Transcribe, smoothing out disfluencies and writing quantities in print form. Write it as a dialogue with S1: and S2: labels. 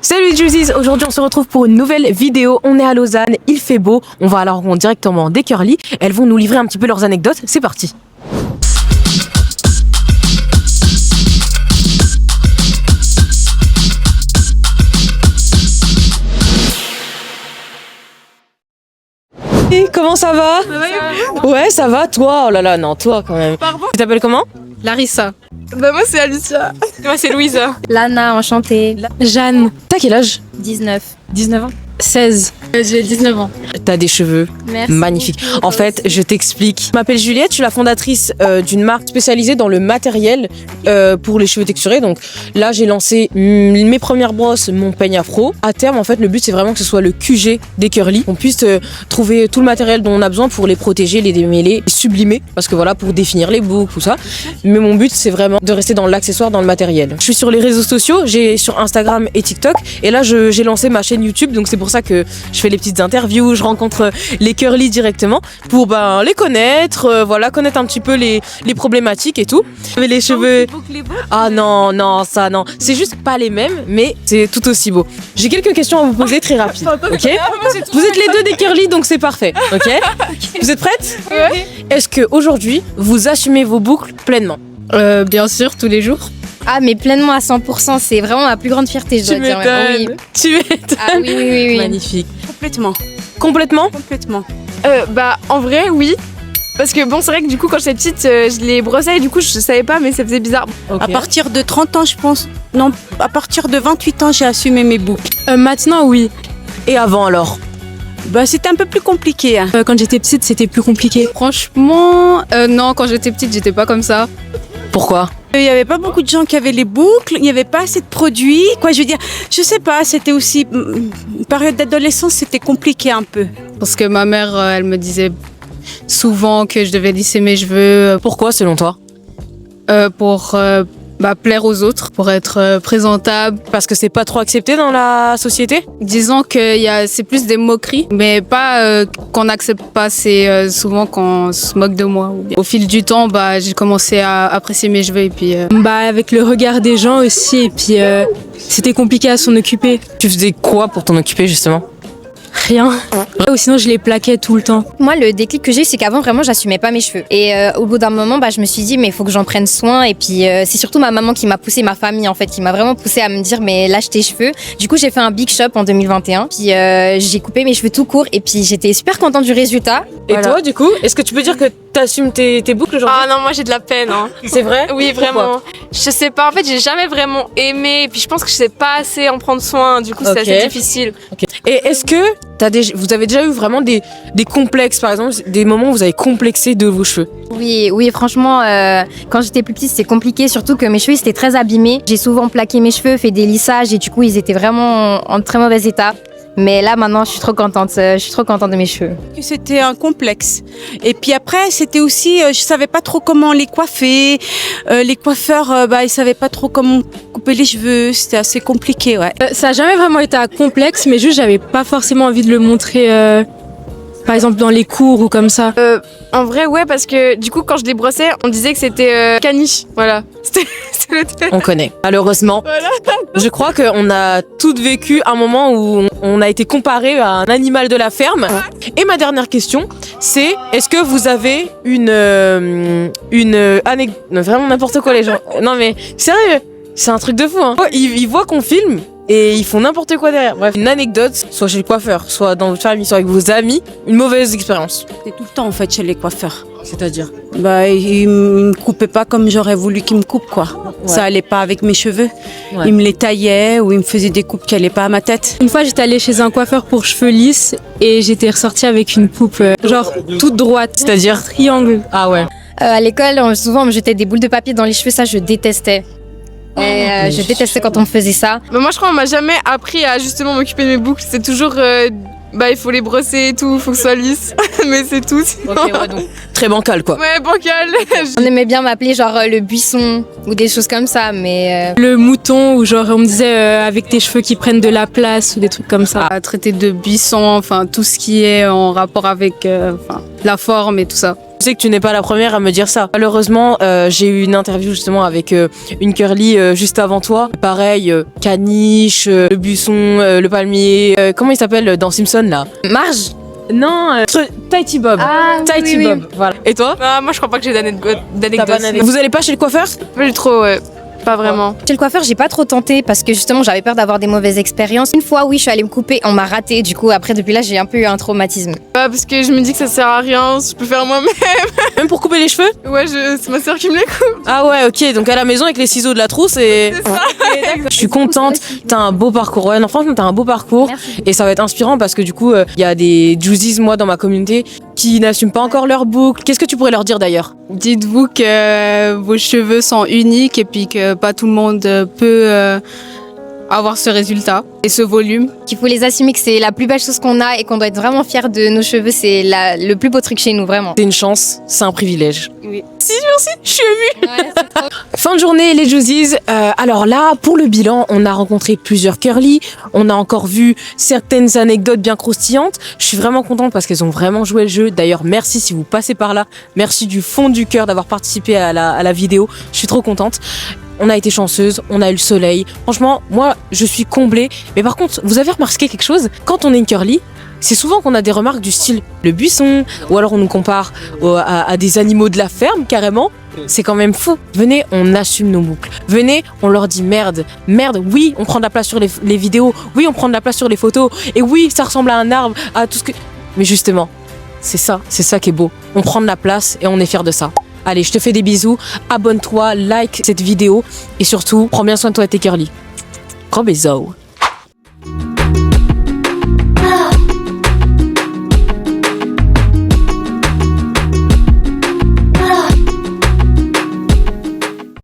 S1: Salut Juicies, aujourd'hui on se retrouve pour une nouvelle vidéo. On est à Lausanne, il fait beau, on va à la rencontre directement des Curly. Elles vont nous livrer un petit peu leurs anecdotes, c'est parti. Comment ça va? Ouais, ça va, toi? Oh là là, non, toi quand même.
S2: Pardon?
S1: Tu t'appelles comment?
S3: Larissa.
S2: Bah moi c'est Alicia.
S3: Moi c'est Louisa.
S4: Lana, enchantée.
S3: Jeanne.
S1: T'as quel âge?
S4: 19.
S1: 19 ans?
S3: 16. J'ai 19 ans.
S1: T'as des cheveux
S4: Merci.
S1: magnifiques. En fait, je t'explique. Je m'appelle Juliette, je suis la fondatrice d'une marque spécialisée dans le matériel pour les cheveux texturés. Donc là, j'ai lancé mes premières brosses, mon peigne afro. À terme, en fait, le but, c'est vraiment que ce soit le QG des curly. On puisse trouver tout le matériel dont on a besoin pour les protéger, les démêler, les sublimer. Parce que voilà, pour définir les boucles, tout ça. Mais mon but, c'est vraiment de rester dans l'accessoire, dans le matériel. Je suis sur les réseaux sociaux, j'ai sur Instagram et TikTok. Et là, j'ai lancé ma chaîne YouTube. Donc c'est pour ça que je fais les petites interviews, je rencontre les curly directement pour les connaître, voilà, connaître un petit peu les problématiques et tout. Mais les cheveux, ah non, ça non, c'est juste pas les mêmes, mais c'est tout aussi beau. J'ai quelques questions à vous poser très rapides, ok? Vous êtes les deux des curly, donc c'est parfait, ok? Vous êtes prêtes?
S2: Ouais.
S1: Est-ce que aujourd'hui vous assumez vos boucles pleinement?
S3: Bien sûr, tous les jours.
S4: Ah, mais pleinement à 100%, c'est vraiment ma plus grande fierté, je dois dire. Oui.
S1: Tu m'étonnes.
S4: Ah oui.
S1: Magnifique.
S2: Complètement.
S1: Complètement?
S2: Bah en vrai oui. Parce que bon c'est vrai que du coup quand j'étais petite je les brossais et du coup je savais pas mais ça faisait bizarre.
S1: Ok.
S5: À partir de 30 ans, je pense. Non, à partir de 28 ans, j'ai assumé mes boucles.
S3: Maintenant, oui.
S1: Et avant alors?
S5: Bah, c'était un peu plus compliqué. Hein.
S3: Quand j'étais petite, c'était plus compliqué. Franchement, non, quand j'étais petite, j'étais pas comme ça.
S1: Pourquoi?
S5: Il n'y avait pas beaucoup de gens qui avaient les boucles, il n'y avait pas assez de produits. Quoi, je veux dire, je sais pas, c'était aussi. Une période d'adolescence, c'était compliqué un peu.
S3: Parce que ma mère, elle me disait souvent que je devais lisser mes cheveux
S1: Pourquoi selon toi?
S3: pour plaire aux autres, pour être présentable.
S1: Parce que c'est pas trop accepté dans la société?
S3: Disons que c'est plus des moqueries, mais pas qu'on n'accepte pas, c'est souvent qu'on se moque de moi. Au fil du temps, j'ai commencé à apprécier mes cheveux et puis... avec le regard des gens aussi, et puis c'était compliqué à s'en occuper.
S1: Tu faisais quoi pour t'en occuper justement?
S3: Rien. Ou sinon je les plaquais tout le temps.
S4: Moi, le déclic que j'ai eu, c'est qu'avant, vraiment, j'assumais pas mes cheveux. Et au bout d'un moment, je me suis dit, mais il faut que j'en prenne soin. Et puis, c'est surtout ma maman qui m'a poussée, ma famille, en fait, qui m'a vraiment poussée à me dire, mais lâche tes cheveux. Du coup, j'ai fait un big shop en 2021. Puis, j'ai coupé mes cheveux tout court. Et puis, j'étais super contente du résultat.
S1: Et
S4: Voilà.
S1: toi du coup, est-ce que tu peux dire que t'assumes tes boucles aujourd'hui?
S2: Ah non moi j'ai de la peine hein.
S1: C'est vrai?
S2: Oui
S1: Pourquoi?
S2: vraiment. Je sais pas en fait j'ai jamais vraiment aimé et puis je pense que je sais pas assez en prendre soin du coup
S1: Ok.
S2: c'est assez difficile.
S1: Ok. Et est-ce que vous avez déjà eu vraiment des complexes, par exemple, des moments où vous avez complexé de vos cheveux?
S4: Oui, franchement, quand j'étais plus petite, c'était compliqué, surtout que mes cheveux, ils étaient très abîmés. J'ai souvent plaqué mes cheveux, fait des lissages, et du coup, ils étaient vraiment en très mauvais état. Mais là, maintenant, je suis trop contente. Je suis trop contente de mes cheveux.
S5: C'était un complexe. Et puis après, c'était aussi, je savais pas trop comment les coiffer. Les coiffeurs, ils savaient pas trop comment couper les cheveux. C'était assez compliqué, ouais.
S3: Ça a jamais vraiment été un complexe, mais juste j'avais pas forcément envie de le montrer, par exemple dans les cours ou comme ça.
S2: En vrai ouais parce que du coup quand je les brossais on disait que c'était caniche. Voilà. C'était le terme.
S1: On connaît. Malheureusement,
S2: Voilà.
S1: je crois qu'on a toutes vécu un moment où on a été comparé à un animal de la ferme. Et ma dernière question, c'est est-ce que vous avez une anecdote... Vraiment n'importe quoi les gens. Non mais sérieux, c'est un truc de fou. Hein. Ils voient qu'on filme et ils font n'importe quoi derrière. Bref, une anecdote, soit chez le coiffeur, soit dans votre famille, soit avec vos amis, une mauvaise expérience.
S5: C'était tout le temps, en fait, chez les coiffeurs.
S1: C'est-à-dire?
S5: Ils me coupaient pas comme j'aurais voulu qu'ils me coupent, quoi.
S1: Ouais.
S5: Ça allait pas avec mes cheveux.
S1: Ouais.
S5: Ils me les taillaient ou ils me faisaient des coupes qui allaient pas à ma tête.
S3: Une fois, j'étais allée chez un coiffeur pour cheveux lisses et j'étais ressortie avec une coupe genre toute droite,
S1: C'est-à-dire?
S3: triangle.
S1: Ah ouais.
S4: À l'école, souvent, on me jetait des boules de papier dans les cheveux. Ça, je détestais. Et je détestais quand on me faisait ça.
S2: Bah, moi je crois qu'on m'a jamais appris à justement m'occuper de mes boucles. C'est toujours il faut les brosser et tout, faut que ce soit lisse. Mais c'est tout. Sinon...
S1: Ok, ouais, donc très bancal quoi.
S2: Ouais bancal.
S4: On aimait bien m'appeler genre le buisson ou des choses comme ça, mais
S3: Le mouton, ou genre on me disait avec tes cheveux qui prennent de la place ou des trucs comme ça. À traiter de buisson, enfin tout ce qui est en rapport avec la forme et tout ça.
S1: Je sais que tu n'es pas la première à me dire ça. Malheureusement, j'ai eu une interview justement avec une curly juste avant toi. Pareil, caniche, le buisson, le palmier. Comment il s'appelle dans Simpson là?
S4: Marge.
S1: Non, Tighty Bob.
S4: Ah,
S1: Tighty
S4: oui, oui.
S1: Bob. Voilà. Et toi?
S2: Ah, moi je crois pas que j'ai d'anecdotes.
S1: Vous allez pas chez le coiffeur?
S2: Pas trop, ouais. Pas vraiment.
S4: Chez le coiffeur, j'ai pas trop tenté parce que justement, j'avais peur d'avoir des mauvaises expériences. Une fois, oui, je suis allée me couper, on m'a raté. Du coup, après, depuis là, j'ai un peu eu un traumatisme.
S2: Pas parce que je me dis que ça sert à rien, je peux faire moi-même.
S1: Même pour couper les cheveux?
S2: Ouais, c'est ma soeur qui me les coupe.
S1: Ah ouais, ok. Donc à la maison avec les ciseaux de la trousse et.
S2: C'est ça.
S1: Je suis contente. T'as un beau parcours. Ouais, non, franchement, t'as un beau parcours.
S4: Merci.
S1: Et ça va être inspirant parce que du coup, il y a des juicies, moi, dans ma communauté, qui n'assument pas encore leur boucle. Qu'est-ce que tu pourrais leur dire d'ailleurs?
S3: Dites-vous que vos cheveux sont uniques et puis que pas tout le monde peut avoir ce résultat et ce volume.
S4: Il faut les assumer que c'est la plus belle chose qu'on a et qu'on doit être vraiment fiers de nos cheveux. C'est le plus beau truc chez nous, vraiment.
S1: C'est une chance, c'est un privilège.
S3: Oui.
S1: Si, merci, je suis émue.
S4: Ouais, c'est trop.
S1: Fin de journée, les juicies. Alors là, pour le bilan, on a rencontré plusieurs curly. On a encore vu certaines anecdotes bien croustillantes. Je suis vraiment contente parce qu'elles ont vraiment joué le jeu. D'ailleurs, merci si vous passez par là. Merci du fond du cœur d'avoir participé à la vidéo. Je suis trop contente. On a été chanceuse, on a eu le soleil. Franchement, moi, je suis comblée. Mais par contre, vous avez remarqué quelque chose? Quand on est une curly, c'est souvent qu'on a des remarques du style le buisson, ou alors on nous compare à des animaux de la ferme carrément. C'est quand même fou. Venez, on assume nos boucles. Venez, on leur dit merde. Merde, oui, on prend de la place sur les vidéos. Oui, on prend de la place sur les photos. Et oui, ça ressemble à un arbre, à tout ce que... Mais justement, c'est ça qui est beau. On prend de la place et on est fiers de ça. Allez, je te fais des bisous. Abonne-toi, like cette vidéo. Et surtout, prends bien soin de toi et tes curly. Gros bisous.